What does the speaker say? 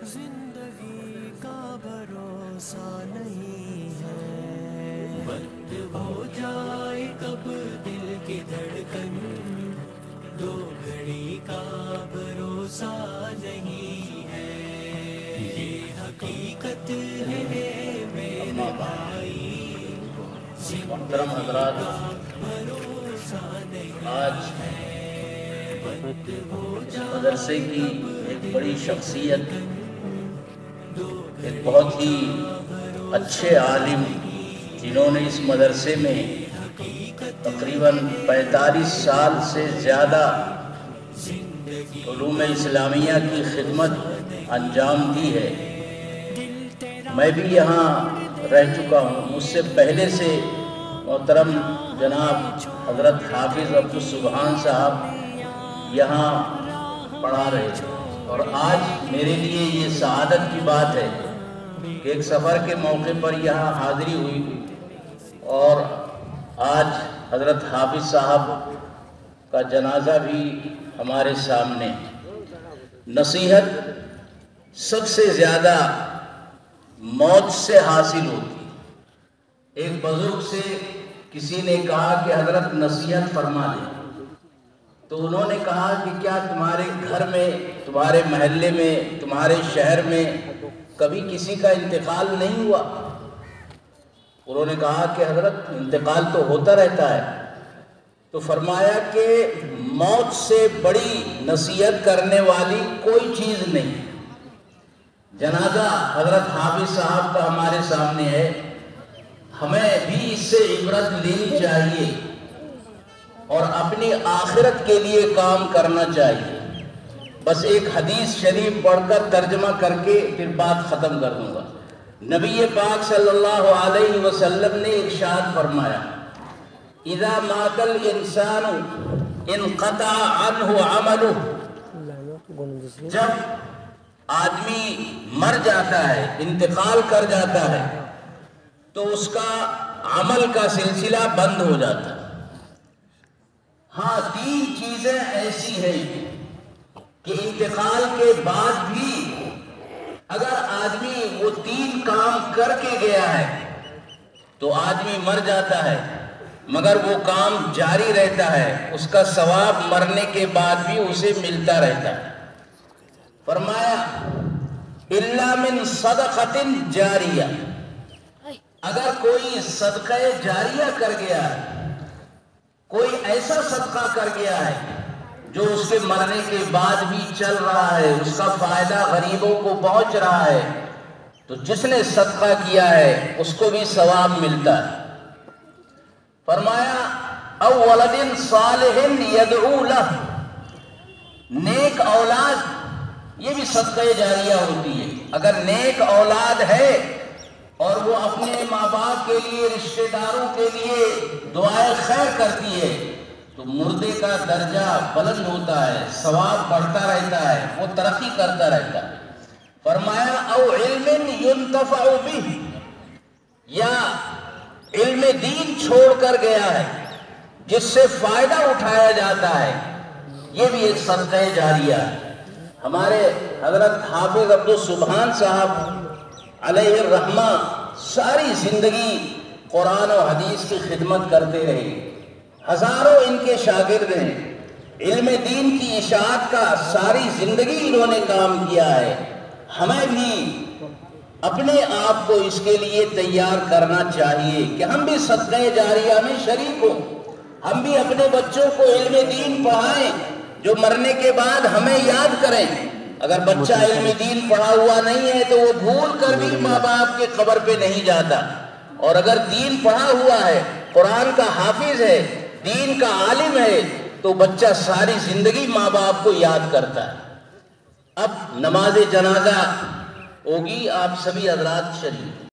زندگی کا بھروسہ نہیں ہے، بند ہو جائے کب دل کی دھڑکن، دو گھڑی کا بھروسہ نہیں ہے، یہ حقیقت ہے میرے بھائی، محترم حضرات، بھروسہ نہیں آج بند ہو اس جائے مدرسے کی ایک بڑی شخصیت، ایک بہت ہی اچھے عالم، جنہوں نے اس مدرسے میں تقریباً 45 سال سے زیادہ علوم اسلامیہ کی خدمت انجام دی ہے۔ میں بھی یہاں رہ چکا ہوں، مجھ سے پہلے سے محترم جناب حضرت حافظ عبدالسبحان صاحب یہاں پڑھا رہے تھے، اور آج میرے لیے یہ سعادت کی بات ہے کہ ایک سفر کے موقع پر یہاں حاضری ہوئی، اور آج حضرت حافظ صاحب کا جنازہ بھی ہمارے سامنے۔ نصیحت سب سے زیادہ موت سے حاصل ہوتی ہے۔ ایک بزرگ سے کسی نے کہا کہ حضرت نصیحت فرما دیں، تو انہوں نے کہا کہ کیا تمہارے گھر میں، تمہارے محلے میں، تمہارے شہر میں کبھی کسی کا انتقال نہیں ہوا؟ انہوں نے کہا کہ حضرت انتقال تو ہوتا رہتا ہے۔ تو فرمایا کہ موت سے بڑی نصیحت کرنے والی کوئی چیز نہیں۔ جنازہ حضرت حافظ صاحب کا ہمارے سامنے ہے، ہمیں بھی اس سے عبرت لینی چاہیے اور اپنی آخرت کے لیے کام کرنا چاہیے۔ بس ایک حدیث شریف پڑھ کر ترجمہ کر کے پھر بات ختم کر دوں گا۔ نبی پاک صلی اللہ علیہ وسلم نے ارشاد فرمایا، اذا مات الانسان انقطع عنہ عملہ، جب آدمی مر جاتا ہے، انتقال کر جاتا ہے، تو اس کا عمل کا سلسلہ بند ہو جاتا ہے۔ ہاں، 3 چیزیں ایسی ہیں کہ انتقال کے بعد بھی اگر آدمی وہ 3 کام کر کے گیا ہے تو آدمی مر جاتا ہے، مگر وہ کام جاری رہتا ہے، اس کا ثواب مرنے کے بعد بھی اسے ملتا رہتا ہے۔ فرمایا الا من صدقۃ جاریہ، اگر کوئی صدقہ جاریہ کر گیا ہے، کوئی ایسا صدقہ کر گیا ہے جو اس کے مرنے کے بعد بھی چل رہا ہے، اس کا فائدہ غریبوں کو پہنچ رہا ہے، تو جس نے صدقہ کیا ہے اس کو بھی ثواب ملتا ہے۔ فرمایا او ولد صالح یدعو لہ، نیک اولاد، یہ بھی صدقہ جاریہ ہوتی ہے۔ اگر نیک اولاد ہے اور وہ اپنے ماں باپ کے لیے، رشتہ داروں کے لیے دعائے خیر کرتی ہے تو مردے کا درجہ بلند ہوتا ہے، ثواب بڑھتا رہتا ہے، وہ ترقی کرتا رہتا ہے۔ فرمایا او علم ينتفع به، یا علم دین چھوڑ کر گیا ہے جس سے فائدہ اٹھایا جاتا ہے، یہ بھی ایک صدقہ جاریہ ہے۔ ہمارے حضرت حافظ عبدالسبحان صاحب علیہ الرحمہ ساری زندگی قرآن و حدیث کی خدمت کرتے رہے، ہزاروں ان کے شاگرد ہیں، علم دین کی اشاعت کا ساری زندگی انہوں نے کام کیا ہے۔ ہمیں بھی اپنے آپ کو اس کے لیے تیار کرنا چاہیے کہ ہم بھی صدقہ جاریہ میں شریک ہوں، ہم بھی اپنے بچوں کو علم دین پڑھائیں جو مرنے کے بعد ہمیں یاد کریں۔ اگر بچہ علم دین پڑھا ہوا نہیں ہے تو وہ بھول کر بھی ماں باپ کے قبر پہ نہیں جاتا، اور اگر دین پڑھا ہوا ہے، قرآن کا حافظ ہے، دین کا عالم ہے، تو بچہ ساری زندگی ماں باپ کو یاد کرتا ہے۔ اب نماز جنازہ ہوگی، آپ سبھی حضرات شریک